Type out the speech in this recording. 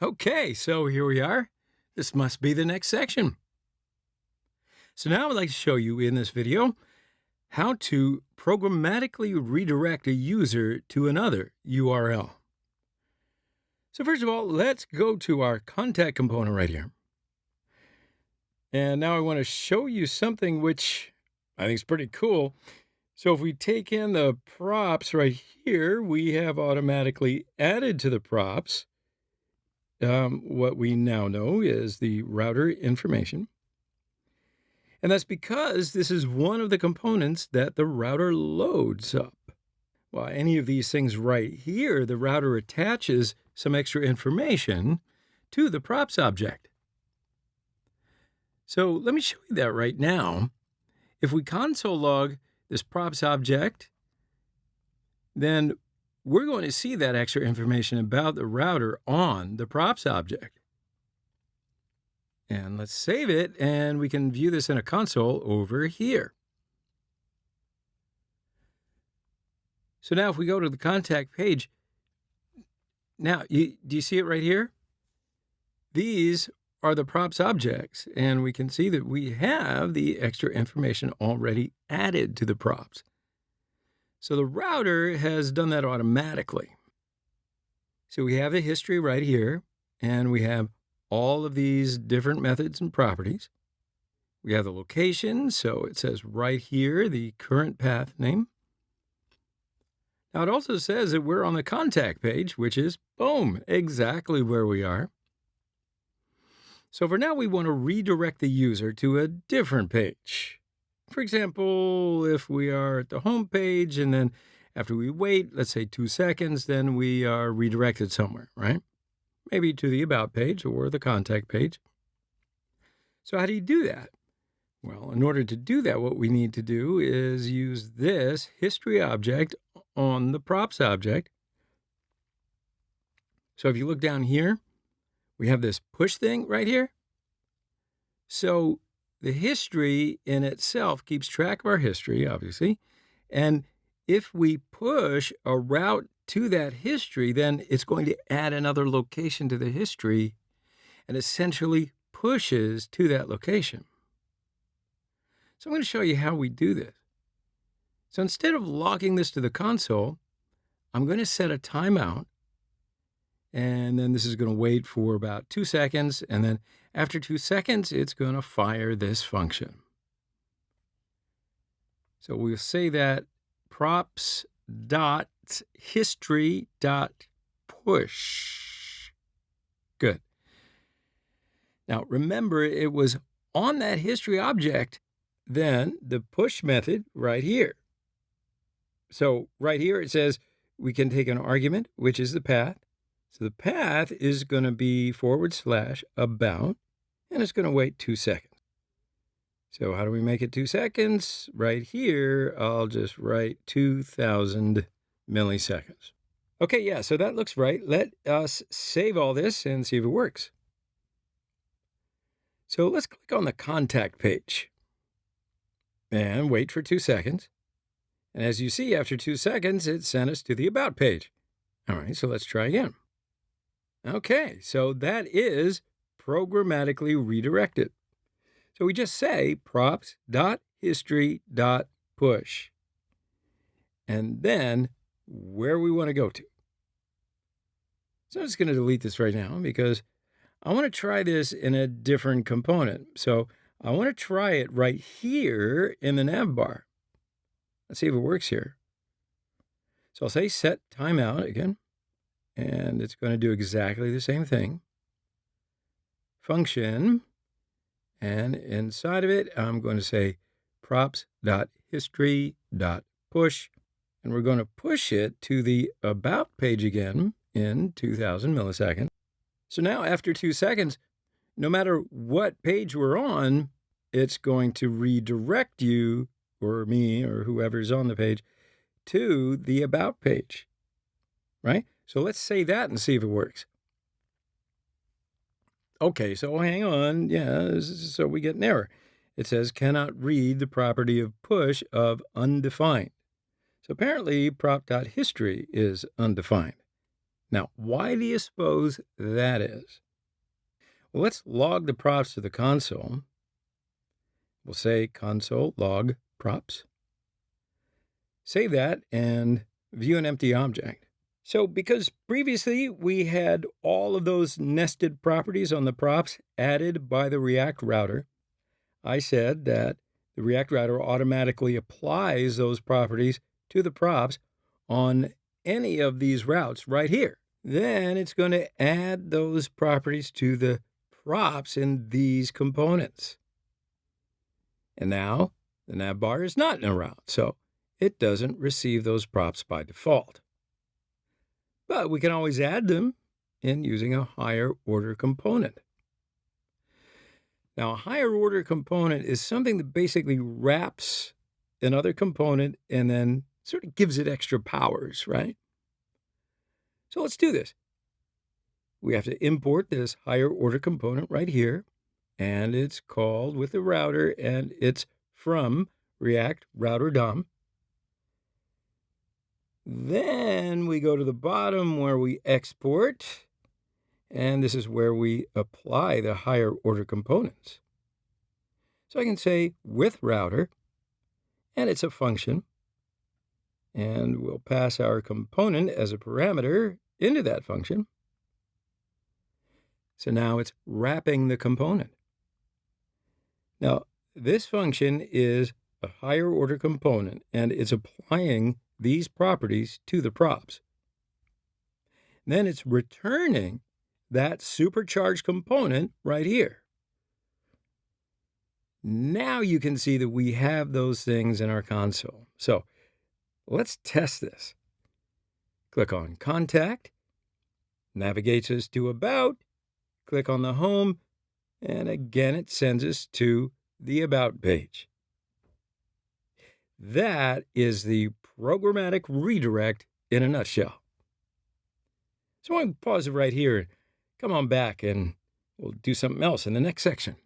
Okay, so here we are. This must be the next section. So now I'd like to show you in this video how to programmatically redirect a user to another URL. So first of all, let's go to our contact component right here. And now I want to show you something which I think is pretty cool. So if we take in the props right here, we have automatically added to the props what we now know is the router information. And that's because this is one of the components that the router loads up. Well, any of these things right here, the router attaches some extra information to the props object. So let me show you that right now. If we console log this props object, then we're going to see that extra information about the router on the props object. And let's save it, and we can view this in a console over here. So now if we go to the contact page, now, do you see it right here? These are the props objects, and we can see that we have the extra information already added to the props. So the router has done that automatically. So we have the history right here, and we have all of these different methods and properties. We have the location, so it says right here, the current path name. Now it also says that we're on the contact page, which is, boom, exactly where we are. So for now, we want to redirect the user to a different page. For example, if we are at the home page and then after we wait, let's say 2 seconds, then we are redirected somewhere, right? Maybe to the About page or the Contact page. So how do you do that? Well, in order to do that, what we need to do is use this history object on the props object. So if you look down here, we have this push thing right here. So the history in itself keeps track of our history, obviously. And if we push a route to that history, then it's going to add another location to the history and essentially pushes to that location. So I'm going to show you how we do this. So instead of logging this to the console, I'm going to set a timeout. And then this is going to wait for about 2 seconds. And then after 2 seconds, it's going to fire this function. So we'll say that props.history.push. Good. Now, remember, it was on that history object, then the push method right here. So right here, it says we can take an argument, which is the path. So the path is going to be /about, and it's going to wait 2 seconds. So how do we make it 2 seconds? Right here, I'll just write 2,000 milliseconds. Okay, yeah, so that looks right. Let us save all this and see if it works. So let's click on the contact page and wait for 2 seconds. And as you see, after 2 seconds, it sent us to the About page. All right, so let's try again. Okay, so that is programmatically redirected. So we just say props.history.push, and then where we want to go to. So I'm just going to delete this right now because I want to try this in a different component. So I want to try it right here in the nav bar. Let's see if it works here. So I'll say set timeout again, and it's going to do exactly the same thing. Function. And inside of it, I'm going to say props.history.push, and we're going to push it to the About page again in 2,000 milliseconds. So now after 2 seconds, no matter what page we're on, it's going to redirect you, or me, or whoever's on the page, to the About page, right? So let's say that and see if it works. Okay, so hang on. Yeah, so we get an error. It says cannot read the property of push of undefined. So apparently prop.history is undefined. Now, why do you suppose that is? Well, let's log the props to the console. We'll say console log props. Save that and view an empty object. So because previously we had all of those nested properties on the props added by the React router, I said that the React router automatically applies those properties to the props on any of these routes right here. Then it's going to add those properties to the props in these components. And now the nav bar is not in a route, so it doesn't receive those props by default. But we can always add them in using a higher order component. Now, a higher order component is something that basically wraps another component and then sort of gives it extra powers, right? So let's do this. We have to import this higher order component right here, and it's called with the router, and it's from React Router DOM. Then we go to the bottom where we export, and this is where we apply the higher order components. So I can say with router, and it's a function, and we'll pass our component as a parameter into that function. So now it's wrapping the component. Now, this function is a higher order component, and it's applying these properties to the props. Then it's returning that supercharged component right here. Now you can see that we have those things in our console. So let's test this. Click on Contact, navigates us to About, click on the Home, and again it sends us to the About page. That is the programmatic redirect in a nutshell. So I'm going to pause it right here and come on back and we'll do something else in the next section.